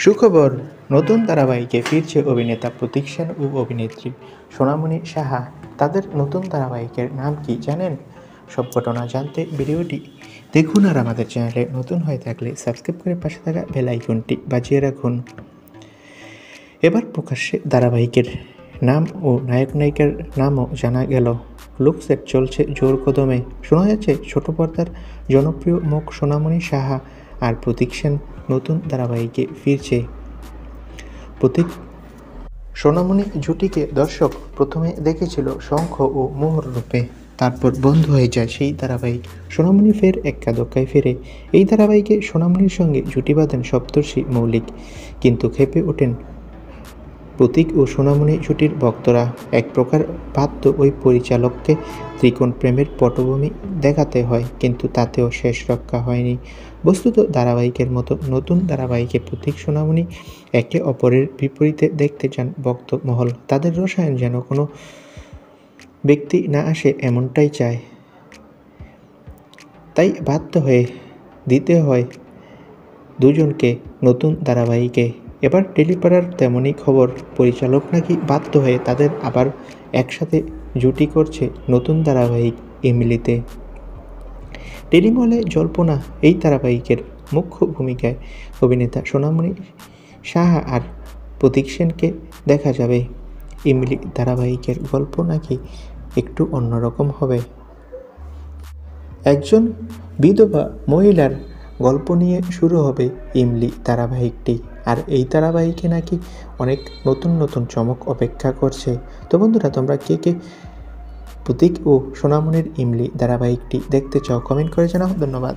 সুখবর, নতুন ধারাবাহিকে ফিরছে অভিনেতা প্রতীক সেন ও অভিনেত্রী সোনামণি সাহা। তাদের নতুন ধারাবাহিকের নাম কি জানেন? সব ঘটনা জানতে ভিডিওটি দেখুন, আর আমাদের চ্যানেলে নতুন হয়ে থাকলে সাবস্ক্রাইব করে পাশে থাকা বেল আইকনটি বাজিয়ে রাখুন। এবার প্রকাশ্যে ধারাবাহিকের নাম ও নায়ক নায়িকার নামও জানা গেল। লুকসেট চলছে জোর কদমে। শোনা যাচ্ছে ছোট পর্দার জনপ্রিয় মুখ সোনামণি সাহা আর প্রতীক সেন নতুন ধারাবাহিকে ফিরছে। প্রতীক সোনামণি জুটিকে দর্শক প্রথমে দেখেছিল শঙ্খ ও মোহর রূপে, তারপর বন্ধ হয়ে যায় সেই ধারাবাহিক। সোনামণি ফের এক্কা দোক্কায় ফেরে। এই ধারাবাহিকে সোনামণির সঙ্গে জুটি বাঁধেন সপ্তর্ষি মৌলিক, কিন্তু খেপে ওঠেন প্রতীক ও সোনামণি জুটির ভক্তরা। এক প্রকার বাধ্য ওই পরিচালককে ত্রিকোণ প্রেমের পটভূমি দেখাতে হয়, কিন্তু তাতেও শেষ রক্ষা হয়নি। বস্তুত ধারাবাহিকের মতো নতুন ধারাবাহিকে প্রতীক সোনামণি একে অপরের বিপরীতে দেখতে চান ভক্ত মহল। তাদের রসায়ন যেন কোনো ব্যক্তি না আসে, এমনটাই চায়। তাই বাধ্য হয়ে দিতে হয় দুজনকে নতুন ধারাবাহিকে। এবার টেলিপাড়ার তেমনই খবর, পরিচালক নাকি বাধ্য হয়ে তাদের আবার একসাথে জুটি করছে নতুন ধারাবাহিক এমিলিতে। টেলিমলে জল্পনা, এই ধারাবাহিকের মুখ্য ভূমিকায় অভিনেতা সোনামণি সাহা আর প্রতীক সেনকে দেখা যাবে। এমিলি ধারাবাহিকের গল্প নাকি একটু অন্যরকম হবে। একজন বিধবা মহিলার গল্প নিয়ে শুরু হবে ইমলি ধারাবাহিকটি, আর এই ধারাবাহিকে নাকি অনেক নতুন নতুন চমক অপেক্ষা করছে। তো বন্ধুরা, তোমরা কে কে প্রতীক ও সোনামণির ইমলি ধারাবাহিকটি দেখতে চাও কমেন্ট করে জানাও। ধন্যবাদ।